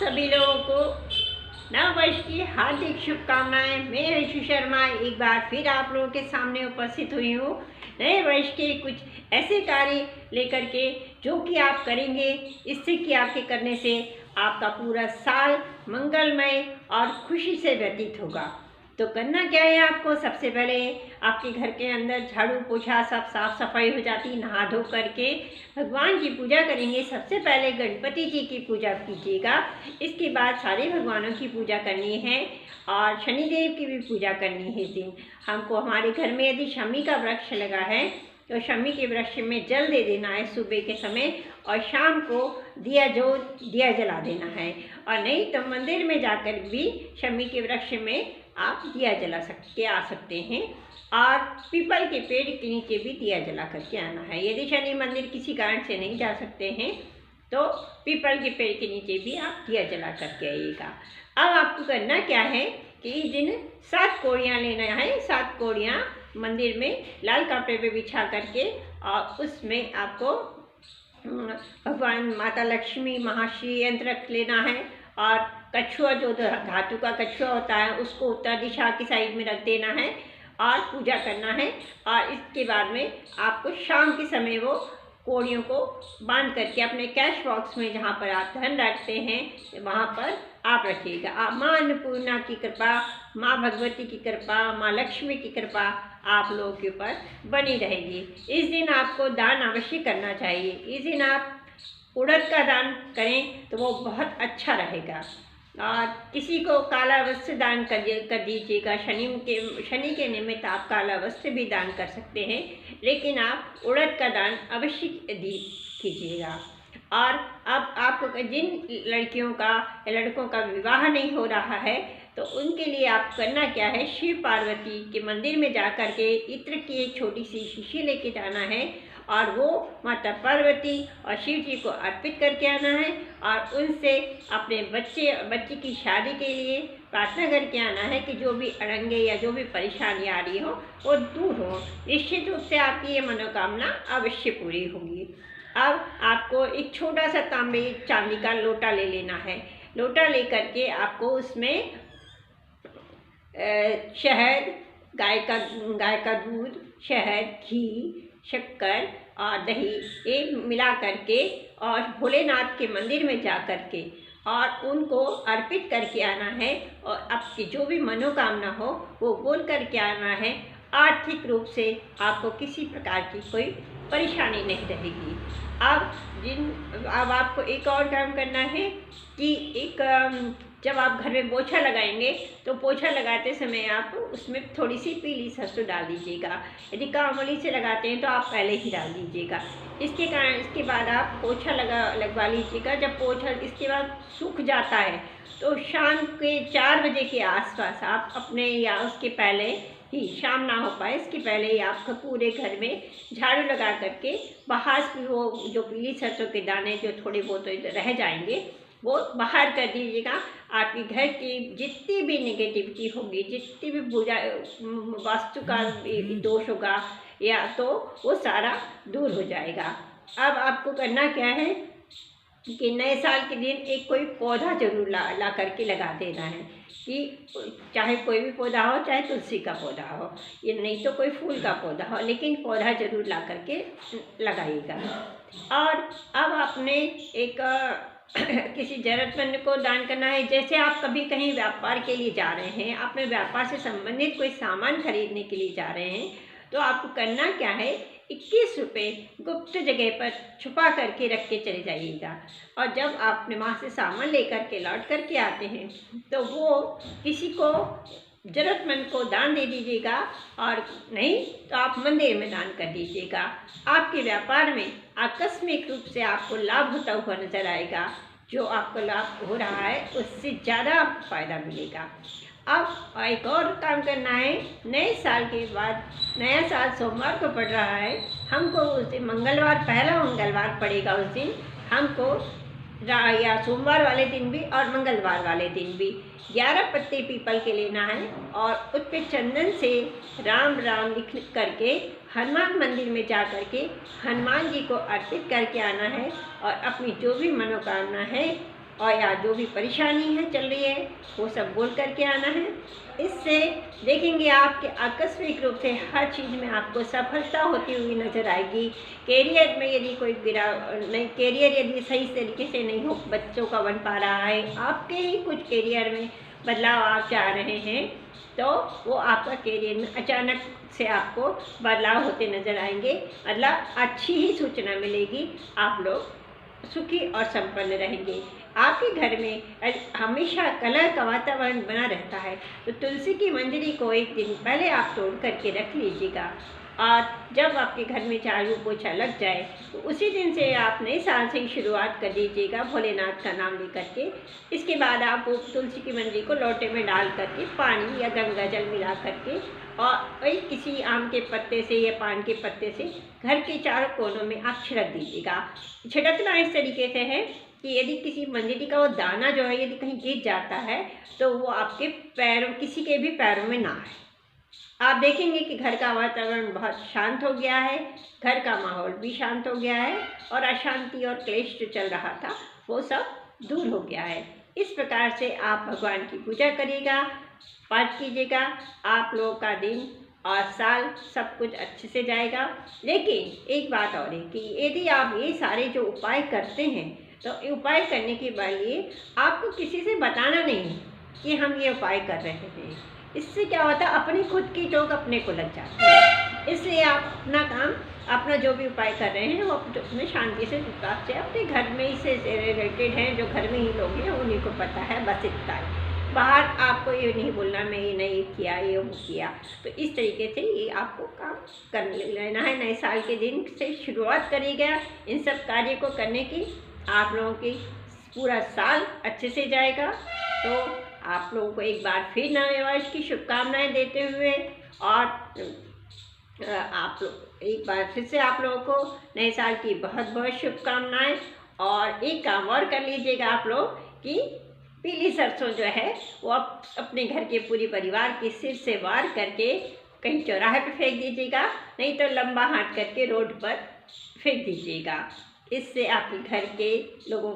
सभी लोगों को नव वर्ष की हार्दिक शुभकामनाएं। मैं ऋषि शर्मा एक बार फिर आप लोगों के सामने उपस्थित हुई हूँ नए वर्ष के कुछ ऐसे कार्य लेकर के जो कि आप करेंगे, इससे कि आपके करने से आपका पूरा साल मंगलमय और खुशी से व्यतीत होगा। तो करना क्या है आपको, सबसे पहले आपके घर के अंदर झाड़ू पोछा सब साफ सफाई हो जाती, नहा धो करके भगवान की पूजा करेंगे। सबसे पहले गणपति जी की पूजा कीजिएगा, इसके बाद सारे भगवानों की पूजा करनी है और शनिदेव की भी पूजा करनी है। इस दिन हमको हमारे घर में यदि शमी का वृक्ष लगा है तो शमी के वृक्ष में जल दे देना है सुबह के समय, और शाम को दिया जला देना है। और नहीं तो मंदिर में जाकर भी शमी के वृक्ष में आप दिया जला आ सकते हैं, और पीपल के पेड़ के नीचे भी दिया जला करके आना है। यदि शनि मंदिर किसी कारण से नहीं जा सकते हैं तो पीपल के पेड़ के नीचे भी आप दिया जला करके आइएगा। अब आपको करना क्या है कि इस दिन 7 कोड़ियाँ लेना है। 7 कोड़ियाँ मंदिर में लाल कपड़े पे बिछा करके, और उसमें आपको भगवान माता लक्ष्मी महाश्री यंत्र रख लेना है, और कछुआ जो धातु का कछुआ होता है उसको उत्तर दिशा की साइड में रख देना है और पूजा करना है। और इसके बाद में आपको शाम के समय वो कोड़ियों को बांध करके अपने कैश बॉक्स में, जहाँ पर आप धन रखते हैं वहाँ पर आप रखिएगा। आप माँ अन्नपूर्णा की कृपा, माँ भगवती की कृपा, माँ लक्ष्मी की कृपा आप लोगों के ऊपर बनी रहेगी। इस दिन आपको दान अवश्य करना चाहिए। इस दिन आप उड़द का दान करें तो वो बहुत अच्छा रहेगा। और किसी को काला वस्त्र दान कर दीजिएगा। शनि के निमित्त आप काला वस्त्र भी दान कर सकते हैं, लेकिन आप उड़द का दान अवश्य कीजिएगा। और अब आपको जिन लड़कियों का या लड़कों का विवाह नहीं हो रहा है तो उनके लिए आप करना क्या है, शिव पार्वती के मंदिर में जा कर के इत्र की एक छोटी सी शीशी लेके जाना है, और वो माता पार्वती और शिव जी को अर्पित करके आना है, और उनसे अपने बच्चे की शादी के लिए प्रार्थना करके आना है कि जो भी अड़ंगे या जो भी परेशानी आ रही हो वो दूर हो। निश्चित रूप से आपकी ये मनोकामना अवश्य पूरी होगी। अब आपको एक छोटा सा तांबे चांदी का लोटा ले लेना है। लोटा लेकर के आपको उसमें शहद, गाय का दूध, शहद, घी, शक्कर और दही ये मिला करके और भोलेनाथ के मंदिर में जा कर के और उनको अर्पित करके आना है, और आपकी जो भी मनोकामना हो वो बोल करके आना है। आर्थिक रूप से आपको किसी प्रकार की कोई परेशानी नहीं रहेगी। अब आपको एक और काम करना है कि जब आप घर में पोछा लगाएंगे तो पोछा लगाते समय आप उसमें थोड़ी सी पीली सरसों डाल दीजिएगा। यदि कामली से लगाते हैं तो आप पहले ही डाल दीजिएगा। इसके बाद आप पोछा लगवा लीजिएगा। जब पोछा इसके बाद सूख जाता है तो शाम के 4 बजे के आसपास आप अपने, या उसके पहले ही, शाम ना हो पाए इसके पहले ही आपको पूरे घर में झाड़ू लगा करके बाहर से वो जो पीली सरसों के दाने जो थोड़े बहुत रह जाएंगे वो बाहर कर दीजिएगा। आपके घर की जितनी भी नेगेटिविटी होगी, जितनी भी पूजा वास्तु का दोष होगा, या तो वो सारा दूर हो जाएगा। अब आपको करना क्या है कि नए साल के दिन एक कोई पौधा जरूर ला करके लगा देना है, कि चाहे कोई भी पौधा हो, चाहे तुलसी का पौधा हो, ये नहीं तो कोई फूल का पौधा हो, लेकिन पौधा जरूर ला करके लगाइएगा। और अब आपने एक किसी ज़रूरतमंद को दान करना है। जैसे आप कभी कहीं व्यापार के लिए जा रहे हैं, अपने व्यापार से संबंधित कोई सामान खरीदने के लिए जा रहे हैं, तो आपको करना क्या है, 21 रुपये गुप्त जगह पर छुपा करके रख के चले जाइएगा। और जब आप वहाँ से सामान लेकर के लौट करके आते हैं तो वो किसी को ज़रूरतमंद को दान दे दीजिएगा, और नहीं तो आप मंदिर में दान कर दीजिएगा। आपके व्यापार में आकस्मिक रूप से आपको लाभ होता हुआ नजर आएगा। जो आपको लाभ हो रहा है उससे ज़्यादा फायदा मिलेगा। अब एक और काम करना है। नए साल के बाद, नया साल सोमवार को पड़ रहा है, हमको उस दिन पहला मंगलवार पड़ेगा, उस दिन हमको या सोमवार वाले दिन भी और मंगलवार वाले दिन भी 11 पत्ते पीपल के लेना है, और उस पर चंदन से राम राम लिख करके हनुमान मंदिर में जा कर के हनुमान जी को अर्पित करके आना है, और अपनी जो भी मनोकामना है और या जो भी परेशानी है चल रही है वो सब बोल करके आना है। इससे देखेंगे आपके आकस्मिक रूप से हर चीज़ में आपको सफलता होती हुई नज़र आएगी। कैरियर में यदि कोई कैरियर यदि सही तरीके से नहीं हो बच्चों का बन पा रहा है, आपके ही कुछ कैरियर में बदलाव आप चाह रहे हैं, तो वो आपका कैरियर में अचानक से आपको बदलाव होते नज़र आएंगे। मतलब अच्छी ही सूचना मिलेगी, आप लोग सुखी और संपन्न रहेंगे। आपके घर में हमेशा कलह का वातावरण बना रहता है, तो तुलसी की मंजरी को एक दिन पहले आप तोड़ करके रख लीजिएगा और जब आपके घर में झाड़ू पोछा लग जाए तो उसी दिन से आप नए साल से ही शुरुआत कर दीजिएगा भोलेनाथ का नाम लेकर के। इसके बाद आप वो तुलसी की मंजरी को लोटे में डाल करके पानी या गंगा जल मिला करके और किसी आम के पत्ते से या पान के पत्ते से घर के चारों कोनों में आप छिड़क दीजिएगा। छिड़कना इस तरीके से है कि यदि किसी मंजरी का वो दाना जो है यदि कहीं गिर जाता है तो वो आपके पैरों किसी के भी पैरों में ना आए। आप देखेंगे कि घर का वातावरण बहुत शांत हो गया है, घर का माहौल भी शांत हो गया है और अशांति और क्लेश जो चल रहा था वो सब दूर हो गया है। इस प्रकार से आप भगवान की पूजा करिएगा, पाठ कीजिएगा, आप लोगों का दिन और साल सब कुछ अच्छे से जाएगा। लेकिन एक बात और है कि यदि आप ये सारे जो उपाय करते हैं तो ये उपाय करने के लिए आपको किसी से बताना नहीं कि हम ये उपाय कर रहे हैं। इससे क्या होता है, अपनी खुद की चोट अपने को लग जाती है। इसलिए आप अपना काम, अपना जो भी उपाय कर रहे हैं वो अपने शांति से चुपचाप से अपने घर में ही से रिलेटेड हैं, जो घर में ही लोग हैं उन्हीं को पता है, बस इतना ही। बाहर आपको ये नहीं बोलना मैं ये नहीं किया ये वो किया। तो इस तरीके से ये आपको काम कर लेना है। नए साल के दिन से शुरुआत करिएगा इन सब कार्य को करने की। आप लोगों की पूरा साल अच्छे से जाएगा। तो आप लोगों को एक बार फिर नए वर्ष की शुभकामनाएं देते हुए और आप लोग एक बार फिर से आप लोगों को नए साल की बहुत बहुत शुभकामनाएं। और एक काम और कर लीजिएगा आप लोग कि पीली सरसों जो है वो आप अपने घर के पूरे परिवार के सिर से वार करके कहीं चौराहे पे फेंक दीजिएगा, नहीं तो लंबा हाथ करके रोड पर फेंक दीजिएगा। इससे आपके घर के लोगों